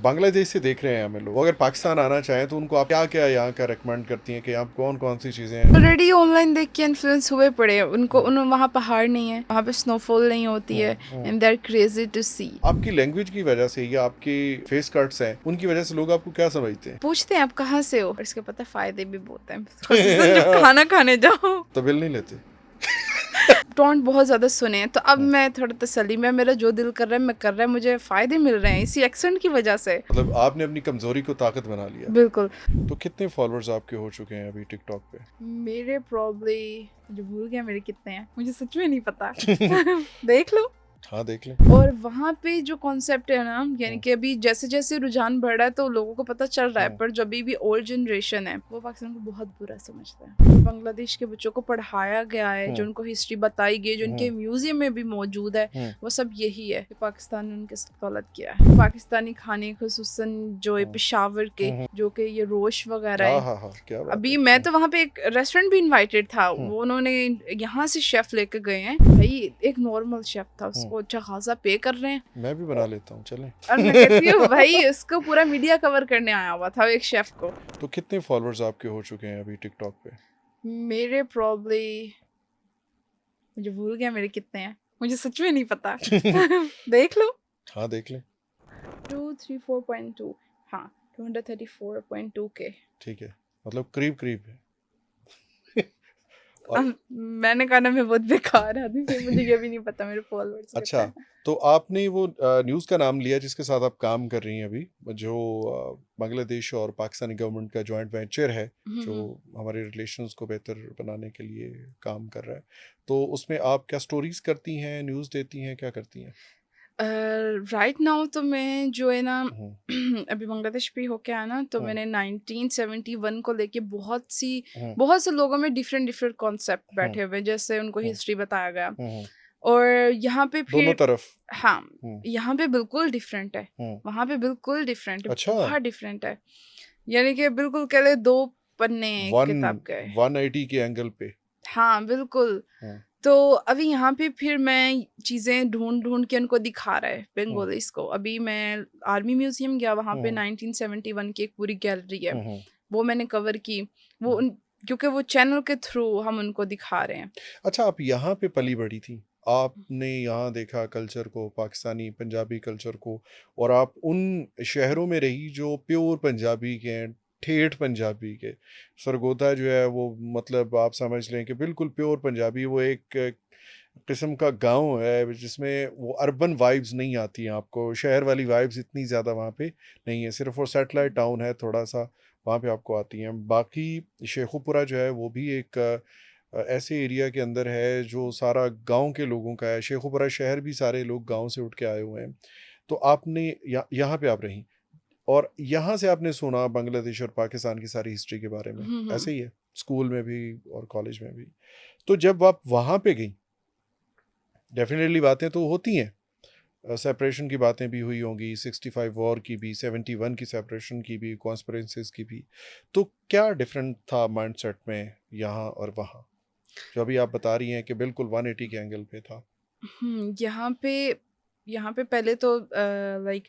बांग्लादेश से देख रहे हैं हमें लोग, अगर पाकिस्तान आना चाहें तो उनको आप क्या क्या यहाँ का रेकमेंड करती हैं कि आप कौन कौन सी चीज़ें हैं? ऑलरेडी ऑनलाइन देख के इन्फ्लुएंस हुए पड़े हैं उनको। वहाँ पहाड़ नहीं है, वहाँ पे स्नोफॉल नहीं होती है, and they are crazy to see. आपकी लैंग्वेज की वजह से या आपके फेस कट्स हैं उनकी वजह से लोग आपको क्या समझते हैं? पूछते हैं आप कहाँ से हो, और इसके पता फायदे भी बहुत हैं। खासतन जब खाना खाने जाओ तो बिल नहीं लेते? टोंट बहुत ज्यादा सुने हैं, तो अब मैं थोड़ा तसल्ली में, मेरा जो दिल कर रहा है मैं कर रहा है, मुझे फायदे मिल रहे हैं इसी एक्सेंट की वजह से। मतलब आपने अपनी कमजोरी को ताकत बना लिया। बिल्कुल। तो कितने फॉलोअर्स आपके हो चुके हैं अभी टिकटॉक पे? मेरे प्रॉब्ली, जो भूल गया मेरे कितने हैं, मुझे सच में नहीं पता। देख लो। हाँ देख लें। और वहाँ पे जो कॉन्सेप्ट है ना, यानी कि अभी जैसे जैसे रुझान बढ़ रहा है तो लोगों को पता चल रहा है, पर जो अभी भी ओल्ड जनरेशन है वो पाकिस्तान को बहुत बुरा समझता है। बांग्लादेश के बच्चों को पढ़ाया गया है, जो उनको हिस्ट्री बताई गई, जो उनके म्यूजियम में भी मौजूद है, वो सब यही है कि पाकिस्तान ने उनके साथ गलत किया है। पाकिस्तानी खाने खुसूसन जो है पेशावर के, जो कि ये रोश वगैरह है। हाँ हाँ क्या बात अभी है। मैं तो वहाँ पे एक रेस्टोरेंट भी इनवाइटेड था, वो उन्होंने यहाँ से शेफ लेके गए हैं भाई, एक नॉर्मल शेफ था, उसको अच्छा खासा पे कर रहे हैं। मैं भी बना लेता हूँ, चलें। और मैं कहती हूँ भाई, उसको पूरा मीडिया कवर करने आया हुआ था एक शेफ को। तो कितने फॉलोअर्स आपके हो चुके हैं अभी टिकटॉक पे? मेरे प्रॉब्ली, मुझे भूल गया मेरे कितने हैं, मुझे सच में नहीं पता। देख लो। हाँ देख लें। 234.2, हाँ 234.2 के। ठीक है, मतलब करीब करीब है। मैंने कहा ना मैं बहुत बेकार आदमी, फिर मुझे ये भी नहीं पता मेरे फॉलोअर्स कितने अच्छा, हैं। तो आपने वो न्यूज़ का नाम लिया जिसके साथ आप काम कर रही हैं अभी, जो बांग्लादेश और पाकिस्तानी गवर्नमेंट का जॉइंट वेंचर है, जो हमारे रिलेशंस को बेहतर बनाने के लिए काम कर रहा है। तो उसमें आप क्या स्टोरीज करती हैं, न्यूज़ देती हैं, क्या करती हैं? राइट नाउ तो मैं जो है ना अभी बांग्लादेश भी होके आया ना, तो मैंने 1971 को लेके बहुत से लोगों में डिफरेंट डिफरेंट कॉन्सेप्ट बैठे हुए हैं, जैसे उनको हिस्ट्री बताया गया। और यहाँ पे दोनों फिर तरफ? हाँ, यहाँ पे बिल्कुल डिफरेंट है, वहाँ पे बिल्कुल डिफरेंट है, अच्छा, बहुत डिफरेंट है। यानी कि बिल्कुल कह ले दो पन्ने एक किताब के। 180 के एंगल पे। हाँ बिल्कुल। तो अभी यहाँ पे फिर मैं चीज़ें ढूंढ ढूंढ के उनको दिखा रहा है बंगालीज को। अभी मैं आर्मी म्यूजियम गया, वहाँ पे 1971 की एक पूरी गैलरी है, वो मैंने कवर की। वो क्योंकि वो चैनल के थ्रू हम उनको दिखा रहे हैं। अच्छा, आप यहाँ पे पली बड़ी थी, आपने यहाँ देखा कल्चर को, पाकिस्तानी पंजाबी कल्चर को, और आप उन शहरों में रही जो प्योर पंजाबी के हैं, ठेठ पंजाबी के। सरगोदा जो है वो, मतलब आप समझ लें कि बिल्कुल प्योर पंजाबी, वो एक किस्म का गांव है जिसमें वो अर्बन वाइब्स नहीं आती हैं आपको, शहर वाली वाइब्स इतनी ज़्यादा वहाँ पे नहीं है, सिर्फ वो सेटेलाइट टाउन है थोड़ा सा, वहाँ पे आपको आती हैं। बाकी शेखुपुरा जो है वो भी एक ऐसे एरिया के अंदर है जो सारा गांव के लोगों का है। शेखुपुरा शहर भी सारे लोग गांव से उठ के आए हुए हैं। तो आपने यहाँ पे आप रहीं, और यहाँ से आपने सुना बांग्लादेश और पाकिस्तान की सारी हिस्ट्री के बारे में, ऐसे ही है स्कूल में भी और कॉलेज में भी। तो जब आप वहाँ पे गई, डेफिनेटली बातें तो होती हैं, सेपरेशन की बातें भी हुई होंगी, 65 वॉर की भी, 71 की सेपरेशन की भी, कॉन्स्पिरेंसीज की भी। तो क्या डिफरेंट था माइंडसेट में यहाँ और वहाँ, जो अभी आप बता रही हैं कि बिल्कुल 180 के एंगल पे था? यहाँ पे पहले तो लाइक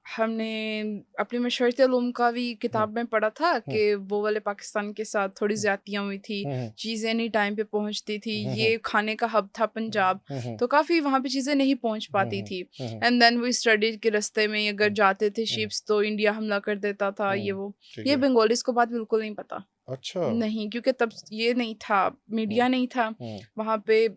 हमने अपनी मशरत उलूम का भी किताब में पढ़ा था कि वो वाले पाकिस्तान के साथ थोड़ी ज्यादतियाँ हुई थी, चीज़ें नहीं टाइम पे पहुंचती थी, ये खाने का हब था पंजाब, तो काफ़ी वहाँ पे चीज़ें नहीं पहुंच पाती थी। एंड देन वो स्टडी के रास्ते में अगर जाते थे शिप्स तो इंडिया हमला कर देता था, ये बंगालीज को बात बिल्कुल नहीं पता। अच्छा। नहीं, क्योंकि तब ये नहीं था, मीडिया नहीं था वहाँ पे,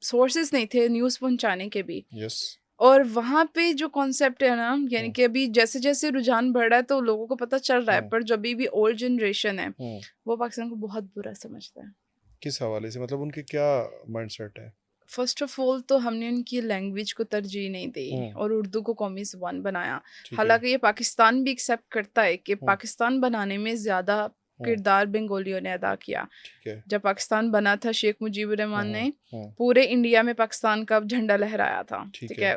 सोर्सेज नहीं थे न्यूज़ पहुंचाने के भी। यस। और वहाँ पे जो कॉन्सेप्ट है ना, यानी कि अभी जैसे जैसे रुझान बढ़ रहा है तो लोगों को पता चल रहा है, पर जो अभी भी ओल्ड जनरेशन है वो पाकिस्तान को बहुत बुरा समझता है। किस हवाले से, मतलब उनके क्या माइंडसेट है? फर्स्ट ऑफ ऑल तो हमने उनकी लैंग्वेज को तरजीह नहीं दी और उर्दू को कौमी ज़ुबान बनाया। हालांकि ये पाकिस्तान भी एक्सेप्ट करता है कि पाकिस्तान बनाने में ज़्यादा किरदार बंगालियों ने अदा किया। जब पाकिस्तान बना था, शेख मुजीबुर रहमान ने पूरे इंडिया में पाकिस्तान का झंडा लहराया था, ठीक है।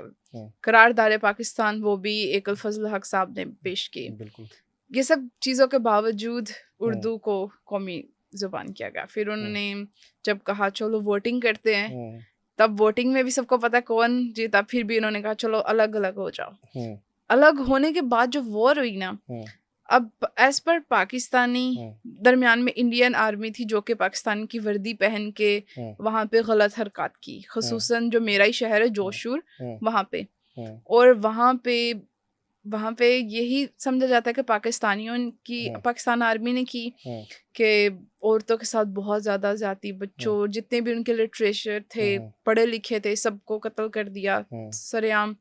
करारदार पाकिस्तान वो भी एकल फजल हक साहब ने पेश की। ये सब चीज़ों के बावजूद उर्दू को कौमी ज़ुबान किया गया। फिर उन्होंने जब कहा चलो वोटिंग करते हैं, तब वोटिंग में भी सबको पता कौन जीता, फिर भी उन्होंने कहा चलो अलग अलग हो जाओ। अलग होने के बाद जो वॉर हुई ना, अब एज पर पाकिस्तानी दरमियान में इंडियन आर्मी थी जो कि पाकिस्तान की वर्दी पहन के वहाँ पे गलत हरकत की, खसूसन जो मेरा ही शहर है जोशूर, वहाँ पे। और वहाँ पे यही समझा जाता है कि पाकिस्तान आर्मी ने की कि औरतों के साथ बहुत ज़्यादा ज्यादती, बच्चों जितने भी उनके लिटरेचर थे, पढ़े लिखे थे, सबको कत्ल कर दिया सरेआम।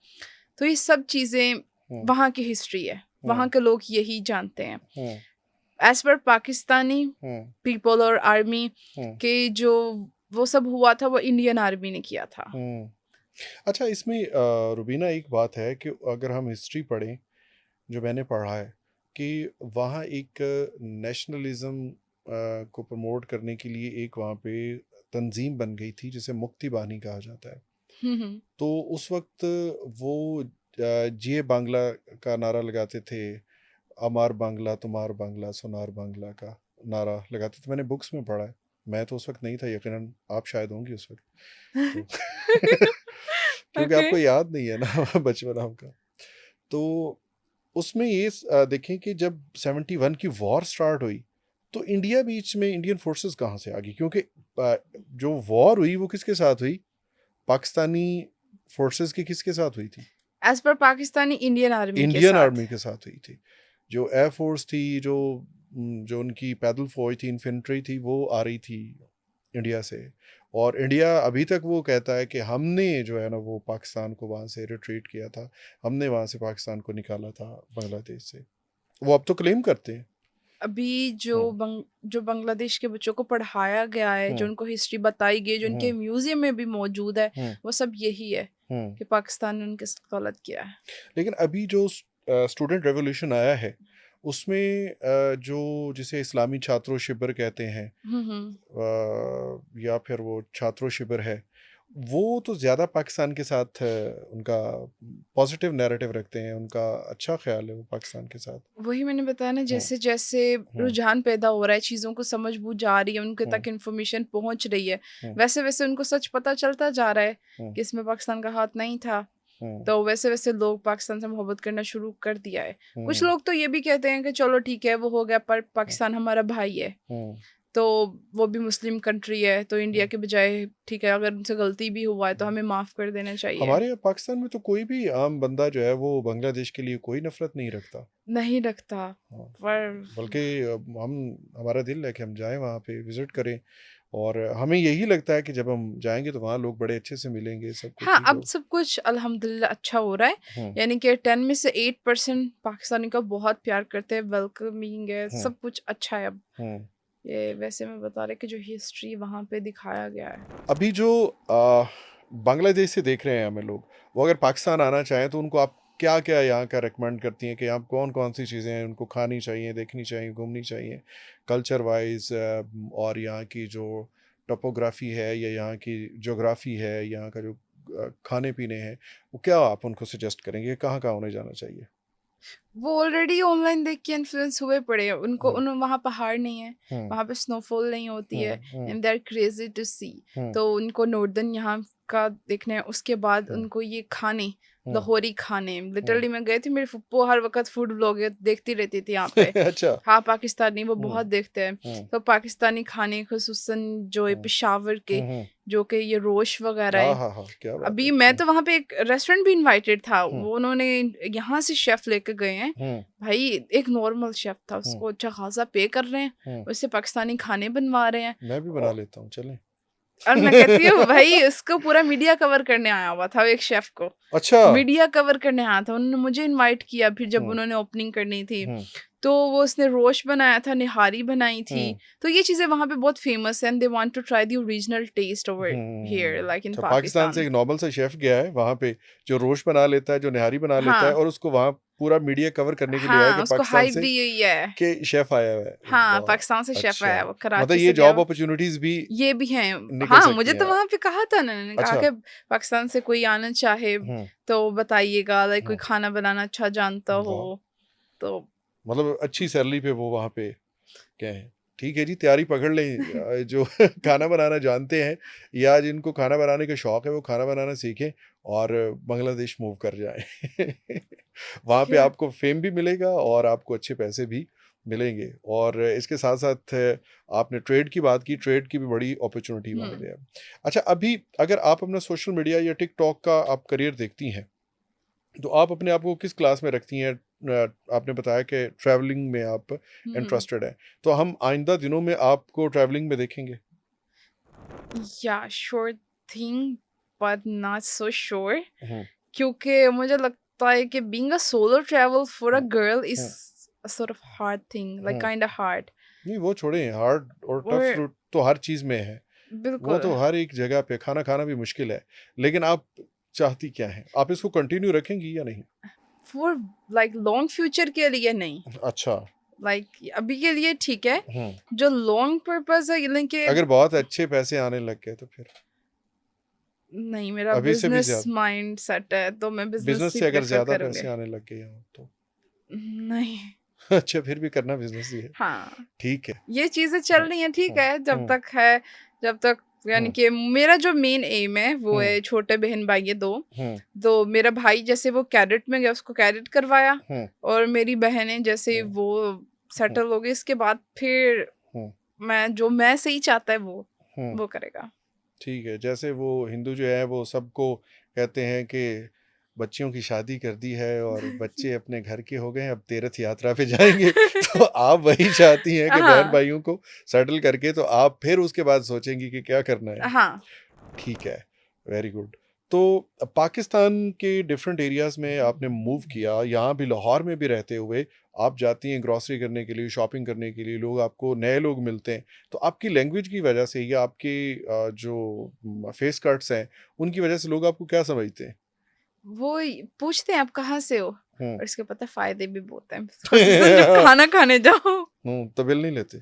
तो ये सब चीज़ें वहाँ की हिस्ट्री है, वहाँ के लोग यही जानते हैं। एज पर पाकिस्तानी पीपल और आर्मी के जो वो सब हुआ था वो इंडियन आर्मी ने किया था। अच्छा, इसमें रुबीना एक बात है कि अगर हम हिस्ट्री पढ़ें, जो मैंने पढ़ा है कि वहाँ एक नेशनलिज्म को प्रमोट करने के लिए एक वहाँ पे तंजीम बन गई थी जिसे मुक्ति बाहिनी कहा जाता है। तो उस वक्त वो जिए बांग्ला का नारा लगाते थे, अमार बांग्ला तुम्हार बांग्ला सोनार बांग्ला का नारा लगाते थे। मैंने बुक्स में पढ़ा है, मैं तो उस वक्त नहीं था, यकीनन आप शायद होंगी उस वक्त तो क्योंकि आपको याद नहीं है ना बचपन आपका। तो उसमें ये देखें कि जब 71 की वॉर स्टार्ट हुई तो इंडिया बीच में इंडियन फोर्सेस कहाँ से आ गई, क्योंकि जो वॉर हुई वो किसके साथ हुई, पाकिस्तानी फोर्सेस की किसके साथ हुई थी? As per Pakistani Indian army के साथ हुई थी। जो एयर फोर्स थी, जो उनकी पैदल फौज थी, इन्फेंट्री थी, वो आ रही थी इंडिया से। और इंडिया अभी तक वो कहता है कि हमने जो है ना वो पाकिस्तान को वहाँ से रिट्रीट किया था, हमने वहाँ से पाकिस्तान को निकाला था बांग्लादेश से। वो अब तो क्लेम करते हैं। अभी जो बांग्लादेश के बच्चों को पढ़ाया गया है, जो उनको हिस्ट्री बताई गई, जो उनके म्यूजियम में भी मौजूद है, वो सब यही है कि पाकिस्तान ने उनके साथ गलत किया है। लेकिन अभी जो स्टूडेंट रेवोल्यूशन आया है उसमें जो जिसे इस्लामी छात्रों शिबिर कहते हैं, या फिर वो छात्रों शिबिर है, वो तो ज़्यादा पाकिस्तान के साथ उनका पॉजिटिव नैरेटिव रखते हैं, उनका अच्छा ख्याल है वो पाकिस्तान के साथ। वही मैंने बताया ना, जैसे जैसे रुझान पैदा हो रहा है, चीज़ों को समझ बूझ आ रही है, उनके तक इन्फॉर्मेशन पहुंच रही है, वैसे वैसे उनको सच पता चलता जा रहा है कि इसमें पाकिस्तान का हाथ नहीं था। तो वैसे वैसे लोग पाकिस्तान से मोहब्बत करना शुरू कर दिया है। कुछ लोग तो ये भी कहते हैं कि चलो ठीक है वो हो गया, पर पाकिस्तान हमारा भाई है, तो वो भी मुस्लिम कंट्री है, तो इंडिया के बजाय ठीक है अगर उनसे गलती भी हुआ है तो हमें माफ़ कर देना चाहिए। हमारे पाकिस्तान में तो कोई भी आम बंदा जो है वो बांग्लादेश के लिए कोई नफरत नहीं रखता, पर बल्कि हमारा दिल है कि हम जाएं वहाँ पे विजिट करें, और हमें यही लगता है कि जब हम जाएंगे तो वहाँ लोग बड़े अच्छे से मिलेंगे, सब कुछ हाँ, अब सब कुछ अल्हम्दुलिल्लाह अच्छा हो रहा है। यानी कि 10 में से 8% पाकिस्तानी का बहुत प्यार करते हैं, वेलकमिंग है, सब कुछ अच्छा है अब। ये वैसे मैं बता रही कि जो हिस्ट्री वहाँ पे दिखाया गया है। अभी जो बांग्लादेश से देख रहे हैं हमें लोग, वो अगर पाकिस्तान आना चाहें तो उनको आप क्या क्या यहाँ का रेकमेंड करती हैं कि आप कौन कौन सी चीज़ें हैं उनको खानी चाहिए, देखनी चाहिए, घूमनी चाहिए, कल्चर वाइज, और यहाँ की जो टोपोग्राफी है या यहाँ की जोग्राफी है, यहाँ का जो खाने पीने हैं, वो क्या आप उनको सजेस्ट करेंगे, कहाँ कहाँ उन्हें जाना चाहिए? वो ऑलरेडी ऑनलाइन देख के इन्फ्लुएंस हुए पड़े हैं, उनको वहाँ पहाड़ नहीं है, वहाँ पे स्नोफॉल नहीं होती है, and they are crazy to see. तो उनको नॉर्दर्न यहाँ का देखना है, उसके बाद उनको ये खाने, लाहौरी खाने, लिटरली मैं गई थी, मेरी फुप्पो हर वक्त फूड ब्लॉग देखती रहती थी यहाँ पे। अच्छा। हाँ, पाकिस्तानी वो बहुत देखते हैं, तो पाकिस्तानी खाने खुसूसन जो है पेशावर के, जो कि ये रोश वगैरह है। क्या बात अभी है। मैं तो वहाँ पे एक रेस्टोरेंट भी इनवाइटेड था, वो उन्होंने यहाँ से शेफ लेके गए हैं भाई, एक नॉर्मल शेफ था, उसको अच्छा खासा पे कर रहे हैं, उससे पाकिस्तानी खाने बनवा रहे हैं। मैं भी बना लेता हूँ, चलें। और मैं कहती हूँ भाई, उसको पूरा मीडिया कवर करने आया हुआ था, एक शेफ को अच्छा मीडिया कवर करने आया था, उन्होंने मुझे इनवाइट किया। फिर जब उन्होंने ओपनिंग करनी थी तो वो उसने रोश बनाया था, निहारी बनाई थी, तो ये चीजें वहाँ पे बहुत फेमस है, and they want to try the original taste over here like in Pakistan से एक नॉर्मल सा शेफ गया है वहाँ पे जो रोश बना लेता है, जो निहारी बना लेता है, और उसको वहाँ पूरा मीडिया कवर करने के लिए आया कि पाकिस्तान से के शेफ आया है। हाँ, पाकिस्तान से शेफ आया है, वो कराची मतलब ये जॉब अपॉर्चुनिटीज भी ये भी हैं। हाँ, मुझे तो वहाँ पे कहा था ना, कहा कि पाकिस्तान से कोई आना चाहे तो बताइएगा, लाइक कोई खाना बनाना अच्छा जानता हो, तो मतलब अच्छी सैलरी पे वो वहाँ पे क्या है। ठीक है जी, तैयारी पकड़ लें। जो खाना बनाना जानते हैं या जिनको खाना बनाने का शौक है वो खाना बनाना सीखें और बांग्लादेश मूव कर जाएं। वहाँ पे या आपको फेम भी मिलेगा और आपको अच्छे पैसे भी मिलेंगे। और इसके साथ साथ आपने ट्रेड की बात की, ट्रेड की भी बड़ी अपॉर्चुनिटी वहाँ पे है। अच्छा, अभी अगर आप अपना सोशल मीडिया या टिकटॉक का आप करियर देखती हैं तो आप अपने आप को किस क्लास में रखती हैं? आपने बताया कि ट्रैवलिंग में आप इंटरेस्टेड हैं, तो हम आइंदा दिनों में आपको ट्रैवलिंग में देखेंगे? या sure thing but not so sure, हुँ, क्योंकि मुझे लगता है कि being a solo travel for a hmm, girl is hmm, a sort of hard thing, like hmm. Kind of hard. नहीं, वो छोड़ें, हार्ड और टफ और तो हर चीज़ में है। वो बिल्कुल तो हर एक जगह पे खाना खाना भी मुश्किल है। लेकिन आप चाहती क्या हैं? आप इसको कंटिन्यू रखेंगी या नहीं? फॉर लाइक लॉन्ग फ्यूचर के लिए नहीं, अच्छा। लाइक अभी के लिए ठीक है। हुँ। जो लॉन्ग पर्पस है यानी कि अगर बहुत अच्छे पैसे आने लग गए तो फिर? नहीं, मेरा अभी से भी बिजनेस ज़्यादा? माइंड सेट है तो मैं बिजनेस बिज़नेस ही से अगर प्रेफर ज़्यादा करूंगे। पैसे आने लग गए हों तो? नहीं। अच्छा, फिर भी करना बिज़नेस ही है। हाँ, ठीक है। ये चीजें चल हुँ, रही हैं, ठीक हुँ, है, हुँ, जब तक यानी हुँ, कि मेरा जो मेन एम है वो हुँ, है छोटे बहन भाई है दो। हुँ, तो मेरा भाई जैसे वो कैडेट में गया उसको कैडेट करवाया, हुँ, और मेरी बहन है जैसे हुँ, वो हुँ, सेटल हो गई, इसके बाद फिर हुँ, मैं सही चाहता है हुँ। वो करेगा। ठीक है, जैसे वो हिंदू जो है वो सबको कहते हैं कि बच्चियों की शादी कर दी है और बच्चे अपने घर के हो गए हैं, अब तीर्थ यात्रा पे जाएँगे। तो आप वही चाहती हैं कि हाँ, बहन-भाइयों को सेटल करके तो आप फिर उसके बाद सोचेंगी कि क्या करना है। हाँ। ठीक है, वेरी गुड। तो पाकिस्तान के डिफरेंट एरियाज़ में आपने मूव किया, यहाँ भी लाहौर में भी रहते हुए आप जाती हैं ग्रोसरी करने के लिए, शॉपिंग करने के लिए, लोग आपको नए लोग मिलते हैं। तो आपकी लैंग्वेज की वजह से या आपके जो फेस कट्स हैं, उनकी वजह से लोग आपको क्या समझते हैं? पूछते हैं आप कहाँ से हो, हुँ। और इसके पता है फायदे भी बहुत हैं। ख़ुसूसन जब खाना खाने जाओ। तो बिल नहीं लेते?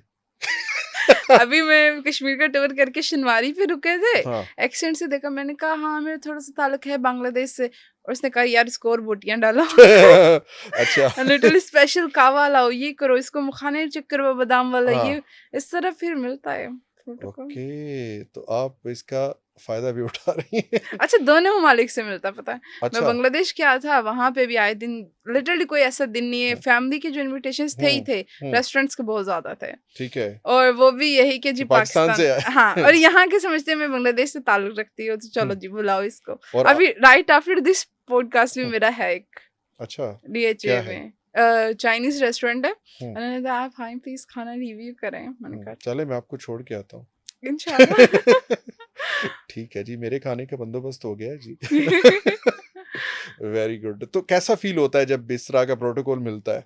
अभी मैं कश्मीर का टूर करके शनवारी पे रुके थे, हाँ। एक्सेंट से देखा, मैंने कहा हाँ मेरा थोड़ा-सा ताल्लुक है बांग्लादेश से, और उसने कहा यार इसको और बोटियाँ डालो। अच्छा। लिटरली स्पेशल कहवा लाओ, ये करो, इसको मखाने चेक करो बादाम वाला, हाँ। ये इस तरह फिर मिलता है फ्रूटों को। ओके, तो आप इसका फ़ायदा भी उठा रही हैं। अच्छा, दोनों ममालिक से मिलता है, पता है। मैं अच्छा। बांग्लादेश गया था, वहाँ पे भी आए दिन लिटरली कोई ऐसा दिन नहीं है, हुँ, फैमिली के जो इन्विटेशंस थे ही हुँ, थे, हुँ। रेस्टोरेंट्स के बहुत ज़्यादा थे। ठीक है, और वो भी यही कि जी कि पाकिस्तान पाकिस्तान, से हाँ, आए। और यहाँ के समझते हैं मैं बांग्लादेश से ताल्लुक़ रखती हूँ, तो चलो हुँ, जी बुलाओ इसको। और अभी राइट आफ्टर दिस पॉडकास्ट में हुँ, मेरा है एक अच्छा, डीएचए क्या है? में चाइनीज़ रेस्टोरेंट है। हुँ, उन्होंने कहा आप आएँ प्लीज़ खाना रिव्यू करें। मैंने कहा चलें मैं आपको छोड़ के आता हूँ। इंशाल्लाह। ठीक है जी, मेरे खाने का बंदोबस्त हो गया है जी। Very good. तो कैसा फ़ील होता है जब इस तरह का प्रोटोकॉल मिलता है?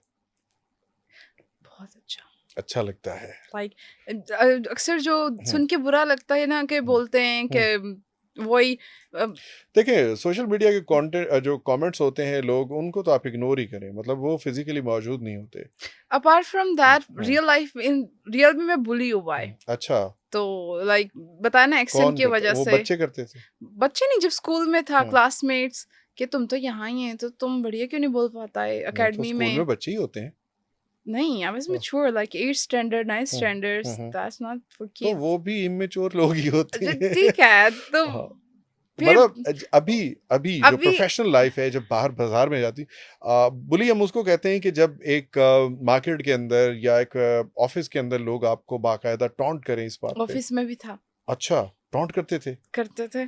बहुत अच्छा। अच्छा लगता है। लाइक अक्सर जो हुँ, सुन के बुरा लगता है ना कि हुँ, बोलते हैं हुँ। कि वही अ, देखिए, सोशल मीडिया के जो कमेंट्स होते हैं लोग उनको तो आप इग्नोर ही करें, मतलब वो फिज़िकली मौजूद नहीं होते। Apart from hmm, that hmm, real life in real में मैं बुली हुआ है। अच्छा, तो लाइक बताया ना एक्सेंट कौन की करता वजह वो से। बच्चे करते थे? बच्चे नहीं, जब स्कूल में था हुँ, क्लासमेट्स, कि तुम तो यहाँ ही है तो तुम बढ़िया क्यों नहीं बोल पाता है नहीं तो एकेडमी स्कूल में। में बच्चे ही होते हैं। नहीं, आई वाज हाँ, mature like 8th standard 9th hmm, hmm, standards, hmm. That's not for तो किड्स। वो भी इम्मैच्योर लोग ही होते अच्छा हैं। ठीक है, तो हाँ, फिर मतलब अभी अभी जो अभी प्रोफ़ेशनल लाइफ़ है, जब बाहर बाज़ार में जाती बुली हम उसको कहते हैं कि जब एक मार्केट के अंदर या एक ऑफ़िस के अंदर लोग आपको बाकायदा टॉन्ट करें इस बात पे। ऑफिस में भी था, अच्छा, टॉन्ट करते थे? करते थे।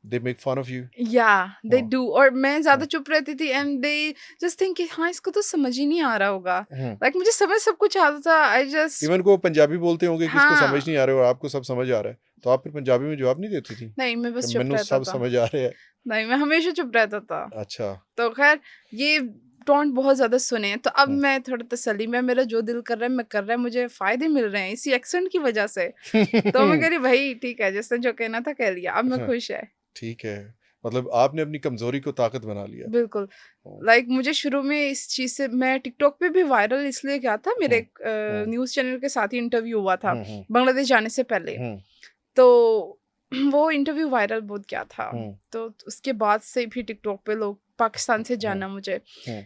They make fun of you? या दे हाँ, डू, और मैं ज्यादा हाँ, चुप रहती थी एंड दे जस्ट थिंक कि हाँ इसको तो समझ ही नहीं आ रहा होगा। हुँ। लाइक मुझे समझ सब कुछ आता था, आई जस्ट इवन को पंजाबी बोलते होंगे कि इसको समझ हाँ। नहीं आ रहा है और आपको सब समझ आ रहा है, तो आप फिर पंजाबी में जवाब नहीं देती थी? नहीं, मैं कि बस चुप मैनू रहता सब था। समझ आ रहा है। नहीं, मैं हमेशा चुप रहता था। अच्छा। तो खैर ये टोंट बहुत ज़्यादा सुने हैं, तो अब हुँ। मैं थोड़ा तसल्ली में, मेरा जो दिल कर रहा है मैं कर रहा है, मुझे फ़ायदे मिल रहे हैं इसी एक्सेंट की वज़ह से। तो मैं कह रही भई ठीक है, जिसने जो कहना था कह लिया, अब मैं हाँ, खुश है। ठीक है। मतलब आपने अपनी कमज़ोरी को ताकत बना लिया। बिल्कुल। हुँ, लाइक मुझे शुरू में इस चीज़ से मैं टिकटॉक पे भी वायरल इसलिए गया था, मेरे हुँ, एक हुँ, न्यूज़ चैनल के साथ ही इंटरव्यू हुआ था, हुँ, हुँ, बांग्लादेश जाने से पहले। हुँ, तो वो इंटरव्यू वायरल बहुत गया था। हुँ, तो उसके बाद से भी टिकटॉक पे लोग पाकिस्तान से जाना मुझे,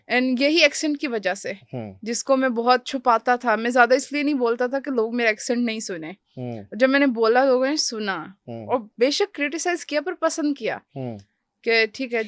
एंड यही एक्सेंट की वजह से, हम्म, जिसको मैं बहुत छुपाता था। मैं ज्यादा इसलिए नहीं बोलता था कि लोग मेरा एक्सेंट नहीं सुने। जब मैंने बोला लोगों ने सुना, और बेशक क्रिटिसाइज किया पर पसंद किया कि ठीक है